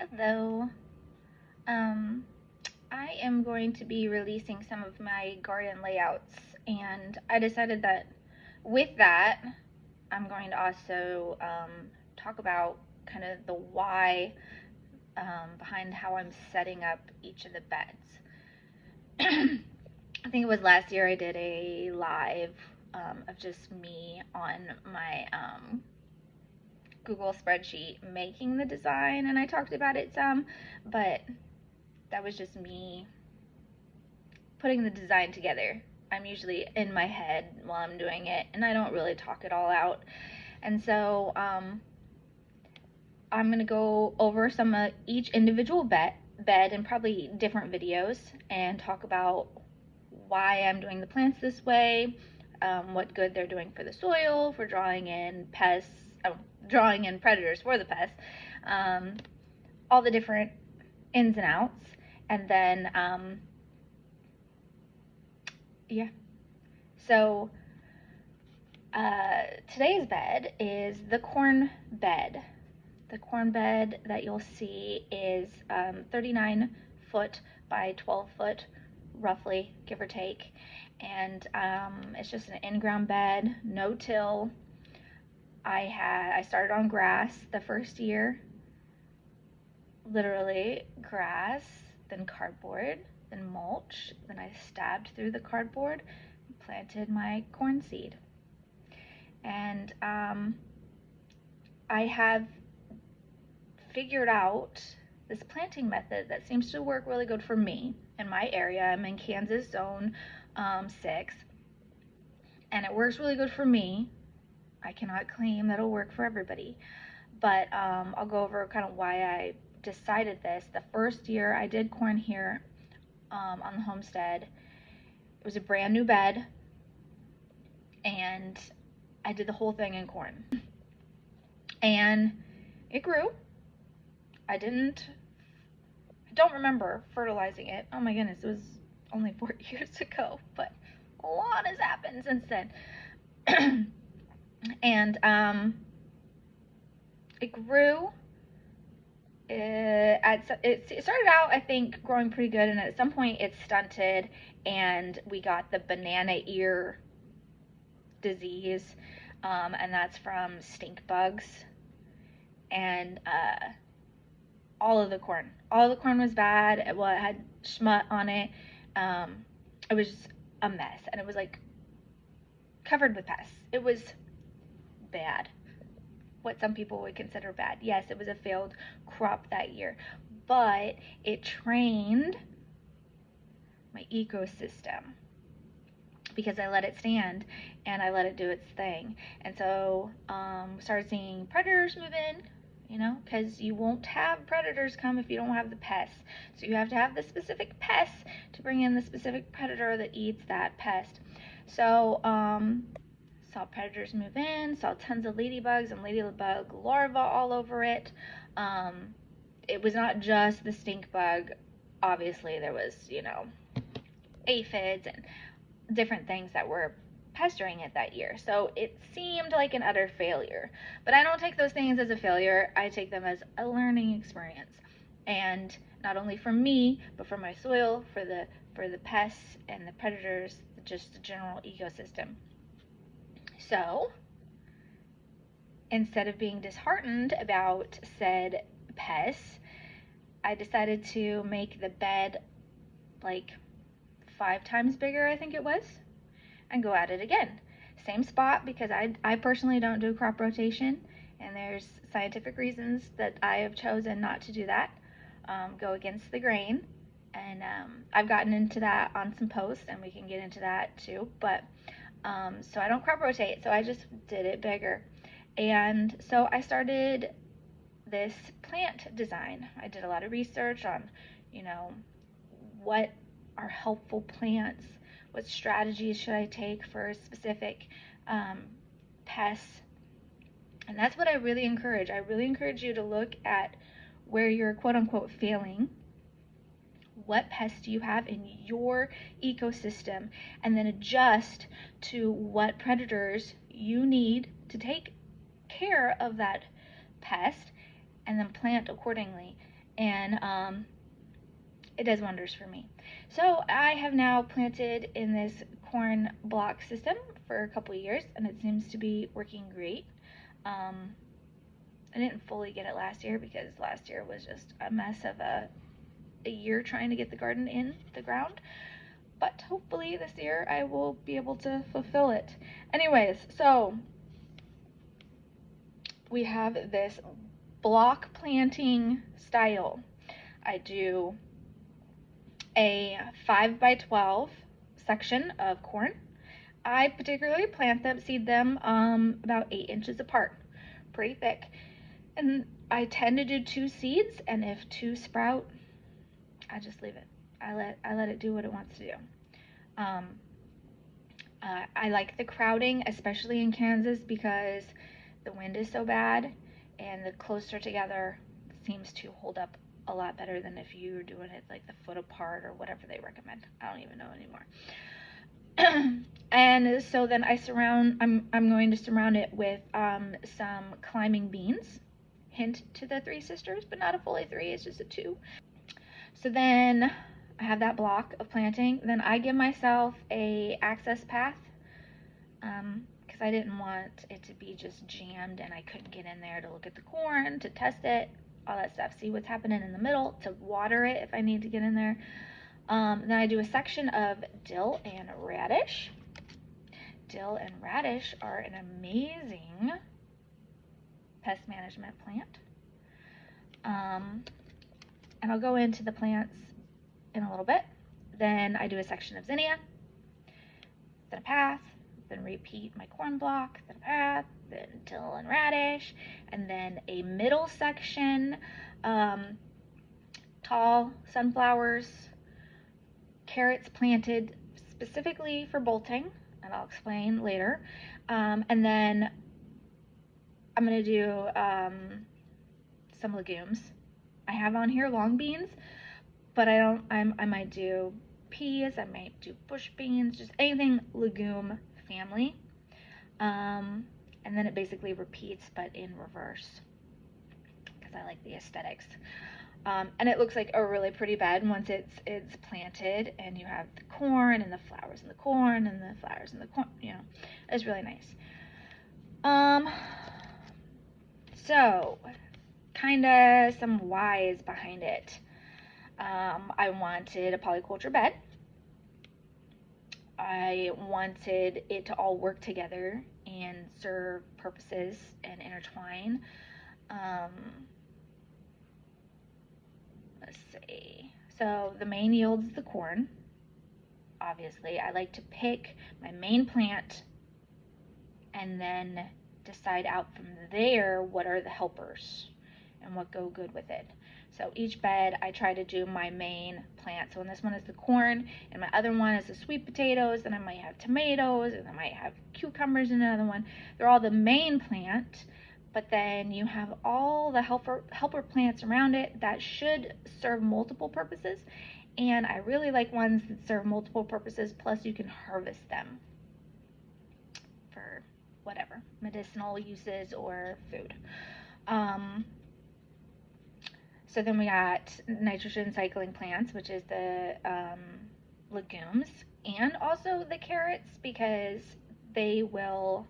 Hello. I am going to be releasing some of my garden layouts, and I decided that with that, I'm going to also talk about kind of the why behind how I'm setting up each of the beds. I think it was last year I did a live of just me on my Google spreadsheet making the design, and I talked about it some, but that was just me putting the design together. I'm usually in my head while I'm doing it, and I don't really talk it all out. And so I'm going to go over some of each individual bed in probably different videos and talk about why I'm doing the plants this way, what good they're doing for the soil, for drawing in pests, drawing in predators for the pests, all the different ins and outs. And then yeah, so today's bed is the corn bed. The corn bed that you'll see is 39 foot by 12 foot, roughly, give or take. And it's just an in-ground bed, no till. I started on grass the first year, literally grass, then cardboard, then mulch, then I stabbed through the cardboard and planted my corn seed. And I have figured out this planting method that seems to work really good for me in my area. I'm in Kansas Zone 6, and it works really good for me. I cannot claim that it'll work for everybody, but I'll go over kind of why I decided this. The first year I did corn here on the Homestead, it was a brand new bed, and I did the whole thing in corn, and it grew. I don't remember fertilizing it. Oh my goodness, it was only 4 years ago, but a lot has happened since then. And it grew. It started out, I think, growing pretty good, and at some point it stunted, and we got the banana ear disease, and that's from stink bugs. And all of the corn was bad. It had schmut on it. It was just a mess, and it was like covered with pests. It was bad, what some people would consider bad. Yes, it was a failed crop that year, but it trained my ecosystem because I let it stand and I let it do its thing. And so started seeing predators move in, you know, because you won't have predators come if you don't have the pests. So you have to have the specific pests to bring in the specific predator that eats that pest. So saw predators move in, saw tons of ladybugs and ladybug larvae all over it. It was not just the stink bug. Obviously, there was, you know, aphids and different things that were pestering it that year. So it seemed like an utter failure. But I don't take those things as a failure. I take them as a learning experience. And not only for me, but for my soil, for the pests and the predators, just the general ecosystem. So instead of being disheartened about said pests, I decided to make the bed like 5 times bigger, I think it was, and go at it again. Same spot, because I personally don't do crop rotation, and there's scientific reasons that I have chosen not to do that, go against the grain. And I've gotten into that on some posts, and we can get into that too. But so I don't crop rotate, so I just did it bigger. And so I started this plant design. I did a lot of research on, you know, what are helpful plants, what strategies should I take for specific pests. And that's what I really encourage. I really encourage you to look at where you're quote unquote failing. What pests do you have in your ecosystem, and then adjust to what predators you need to take care of that pest, and then plant accordingly. and it does wonders for me. So I have now planted in this corn block system for a couple years, and it seems to be working great. I didn't fully get it last year because last year was just a mess of a year trying to get the garden in the ground. But hopefully this year I will be able to fulfill it. Anyways, so we have this block planting style. I do a 5x12 section of corn. I particularly seed them about 8 inches apart, pretty thick. And I tend to do 2 seeds, and if 2 sprout, I just leave it. I let it do what it wants to do. I like the crowding, especially in Kansas, because the wind is so bad, and the closer together seems to hold up a lot better than if you're doing it like the foot apart or whatever they recommend. I don't even know anymore. And so then I'm going to surround it with some climbing beans. Hint to the 3 sisters, but not a fully 3, it's just a 2. So then I have that block of planting. Then I give myself a access path because I didn't want it to be just jammed and I couldn't get in there to look at the corn, to test it, all that stuff, see what's happening in the middle, to water it if I need to get in there. Then I do a section of dill and radish. Dill and radish are an amazing pest management plant. And I'll go into the plants in a little bit. Then I do a section of zinnia, then a path, then repeat my corn block, then a path, then dill and radish, and then a middle section, tall sunflowers, carrots planted specifically for bolting, and I'll explain later. And then I'm going to do some legumes. I have on here long beans, but I might do peas, I might do bush beans, just anything legume family. And then it basically repeats, but in reverse, because I like the aesthetics. And it looks like a really pretty bed once it's planted, and you have the corn and the flowers in the corn and the flowers in the corn. You know, it's really nice. So kind of some whys behind it. I wanted a polyculture bed. I wanted it to all work together and serve purposes and intertwine. Let's see. So the main yield is the corn. Obviously, I like to pick my main plant and then decide out from there what are the helpers and what go good with it. So each bed I try to do my main plant. So in this one is the corn, and my other one is the sweet potatoes, and I might have tomatoes, and I might have cucumbers in another one. They're all the main plant, but then you have all the helper plants around it that should serve multiple purposes. And I really like ones that serve multiple purposes, plus you can harvest them for whatever, medicinal uses or food. So then we got nitrogen cycling plants, which is the legumes, and also the carrots, because they will,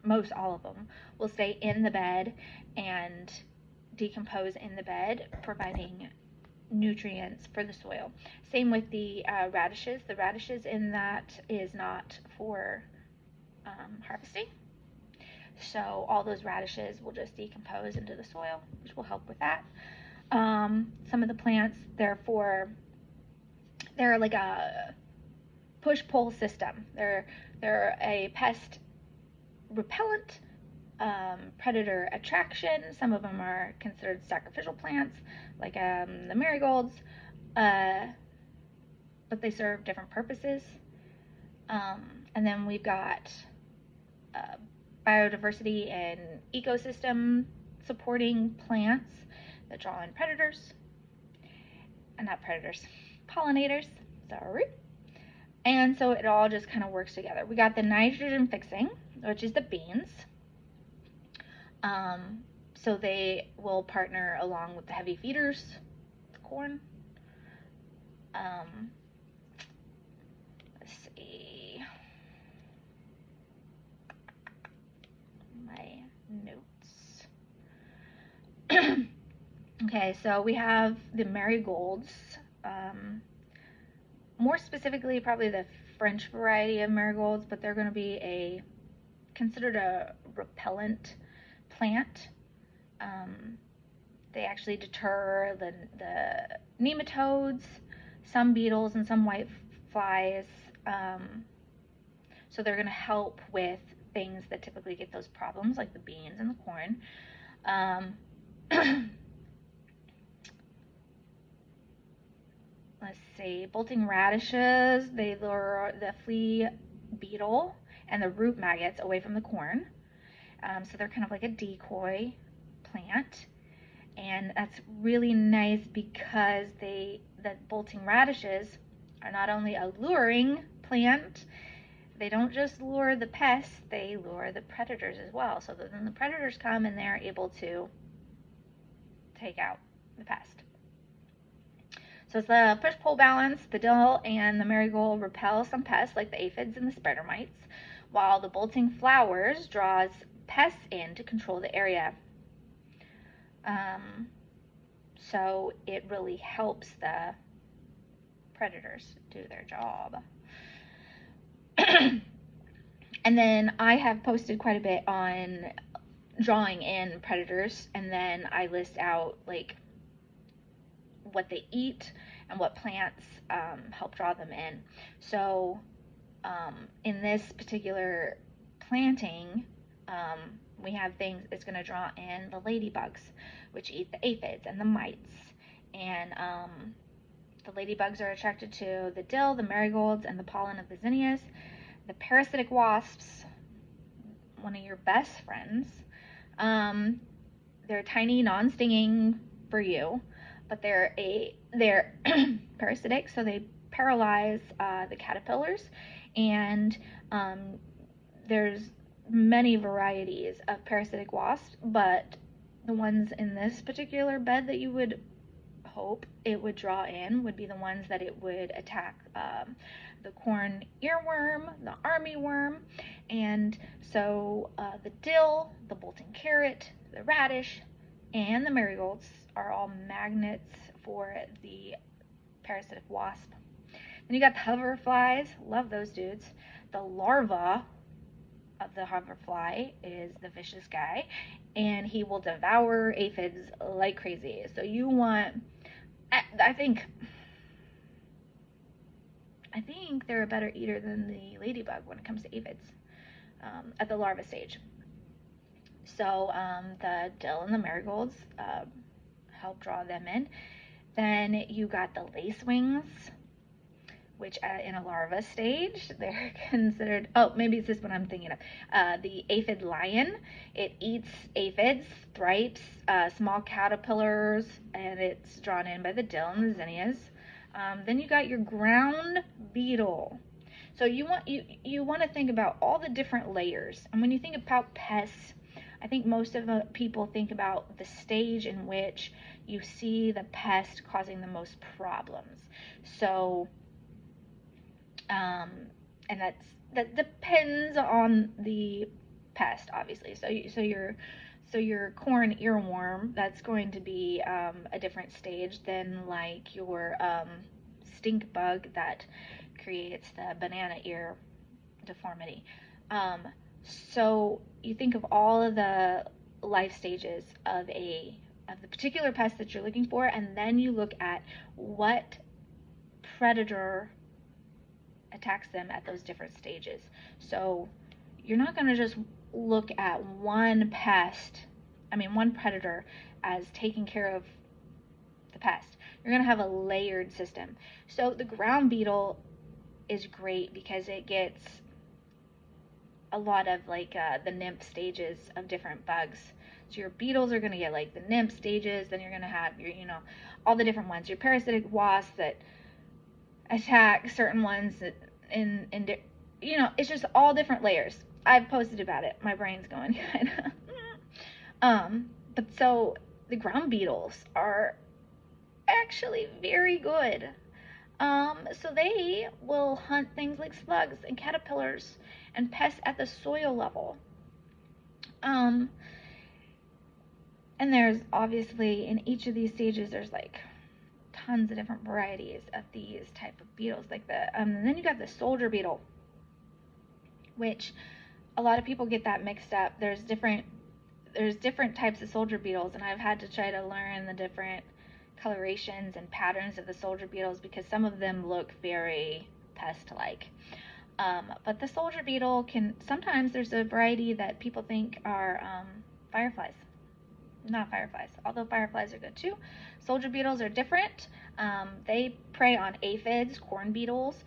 most all of them, will stay in the bed and decompose in the bed, providing nutrients for the soil. Same with the radishes. The radishes in that is not for harvesting. So all those radishes will just decompose into the soil, which will help with that. Some of the plants, they're like a push-pull system. They're a pest repellent, predator attraction. Some of them are considered sacrificial plants, like the marigolds, but they serve different purposes. And then we've got biodiversity and ecosystem supporting plants that draw in predators, and not predators, pollinators, sorry. And so it all just kind of works together. We got the nitrogen fixing, which is the beans. So they will partner along with the heavy feeders, the corn. Let's see. My notes. Okay, so we have the marigolds. More specifically, probably the French variety of marigolds, but they're going to be considered a repellent plant. They actually deter the nematodes, some beetles, and some white flies. So they're going to help with things that typically get those problems, like the beans and the corn. Let's see, bolting radishes, they lure the flea beetle and the root maggots away from the corn. So they're kind of like a decoy plant. And that's really nice because the bolting radishes are not only a luring plant, they don't just lure the pests, they lure the predators as well. So that then the predators come and they're able to take out the pest. So it's the push-pull balance. The dill and the marigold repel some pests like the aphids and the spider mites, while the bolting flowers draws pests in to control the area. So it really helps the predators do their job. And then I have posted quite a bit on drawing in predators, and then I list out like what they eat and what plants help draw them in. So in this particular planting, we have things, it's going to draw in the ladybugs, which eat the aphids and the mites. And the ladybugs are attracted to the dill, the marigolds, and the pollen of the zinnias. The parasitic wasps, one of your best friends, they're tiny, non-stinging for you, but they're parasitic, so they paralyze the caterpillars. And there's many varieties of parasitic wasps, but the ones in this particular bed that you would hope it would draw in would be the ones that it would attack the corn earworm, the armyworm. And so the dill, the bolting carrot, the radish, and the marigolds are all magnets for the parasitic wasp. Then you got the hoverflies, love those dudes. The larva of the hoverfly is the vicious guy, and he will devour aphids like crazy. So you want, I think they're a better eater than the ladybug when it comes to aphids at the larva stage. So the dill and the marigolds help draw them in. Then you got the lacewings, which in a larva stage, they're considered, oh, maybe it's this one I'm thinking of. The aphid lion, it eats aphids, thrips, small caterpillars, and it's drawn in by the dill and the zinnias. Then you got your ground beetle. So you want to think about all the different layers. And when you think about pests, I think most of the people think about the stage in which you see the pest causing the most problems. So, and that depends on the pest, obviously. So your corn earworm, that's going to be a different stage than like your stink bug that creates the banana ear deformity. So you think of all of the life stages of the particular pest that you're looking for, and then you look at what predator attacks them at those different stages. So you're not going to just look at one predator as taking care of the pest. You're going to have a layered system. So the ground beetle is great because it gets a lot of like the nymph stages of different bugs. So your beetles are going to get like the nymph stages, then you're going to have your, all the different ones. Your parasitic wasps that attack certain ones that it's just all different layers. I've posted about it. My brain's going kind of. But so the ground beetles are actually very good. So they will hunt things like slugs and caterpillars and pests at the soil level. Um, and there's obviously in each of these stages there's like tons of different varieties of these type of beetles. Like and then you got the soldier beetle, which a lot of people get that mixed up. There's different types of soldier beetles, and I've had to try to learn the different colorations and patterns of the soldier beetles because some of them look very pest-like. But the soldier beetle sometimes there's a variety that people think are fireflies. Not fireflies, although fireflies are good too. Soldier beetles are different. They prey on aphids, corn beetles,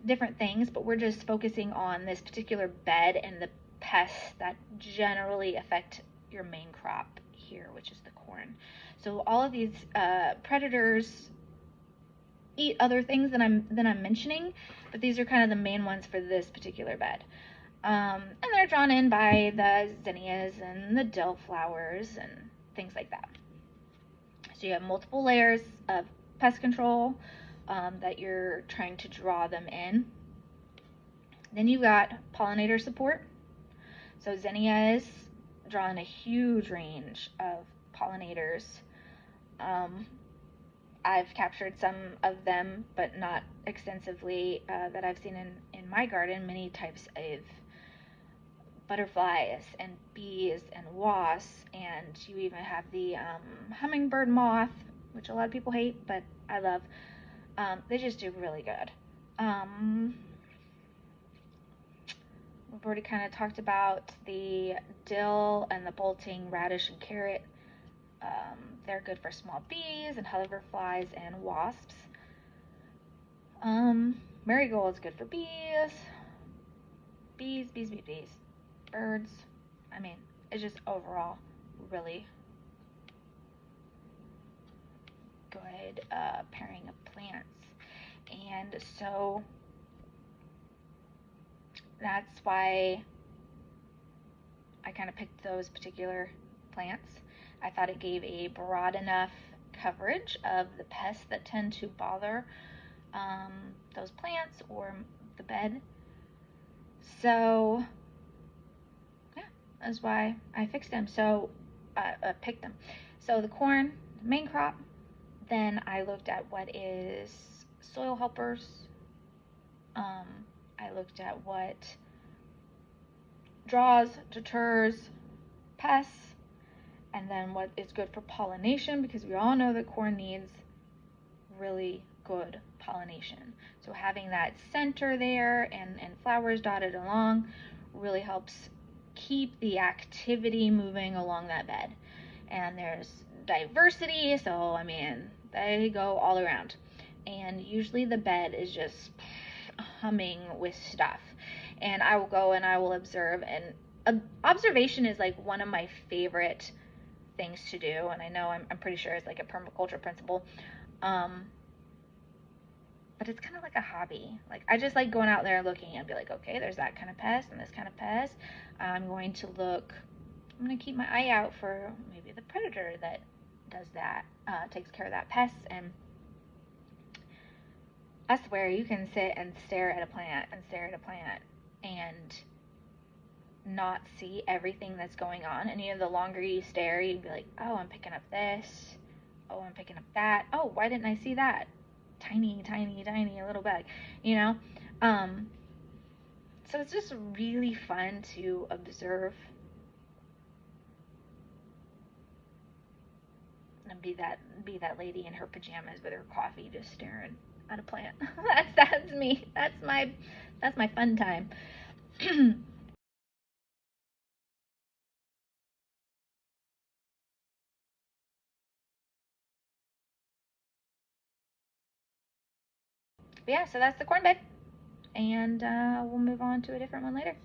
different things, but we're just focusing on this particular bed and the pests that generally affect your main crop here, which is the corn. So all of these predators eat other things that I'm mentioning, but these are kind of the main ones for this particular bed. And they're drawn in by the zinnias and the dill flowers and things like that. So you have multiple layers of pest control that you're trying to draw them in. Then you've got pollinator support. So zinnias draw in a huge range of pollinators. I've captured some of them, but not extensively that I've seen in my garden. Many types of butterflies and bees and wasps, and you even have the hummingbird moth, which a lot of people hate, but I love. They just do really good. We've already kind of talked about the dill and the bolting radish and carrot. They're good for small bees and hoverflies and wasps. Marigold is good for bees. Bees. Birds. I mean, it's just overall really good pairing of plants. And so that's why I kind of picked those particular plants. I thought it gave a broad enough coverage of the pests that tend to bother those plants or the bed. So yeah, that's why I fixed them. So picked them. So the corn, the main crop. Then I looked at what is soil helpers. I looked at what draws, deters pests, and then what is good for pollination, because we all know that corn needs really good pollination. So having that center there and flowers dotted along really helps keep the activity moving along that bed. And there's diversity, so I mean, they go all around. And usually the bed is just humming with stuff. And I will go and I will observe, and observation is like one of my favorite things to do, and I know I'm pretty sure it's like a permaculture principle. But it's kind of like a hobby. Like, I just like going out there looking and be like, okay, there's that kind of pest and this kind of pest. I'm going to keep my eye out for maybe the predator that does that, takes care of that pest. And I swear you can sit and stare at a plant and not see everything that's going on. And the longer you stare, you'd be like, oh, I'm picking up this. Oh, I'm picking up that. Oh, why didn't I see that? Tiny little bug, so it's just really fun to observe and be that lady in her pajamas with her coffee just staring at a plant. That's me. That's my fun time. But yeah, so that's the corn bed, and we'll move on to a different one later.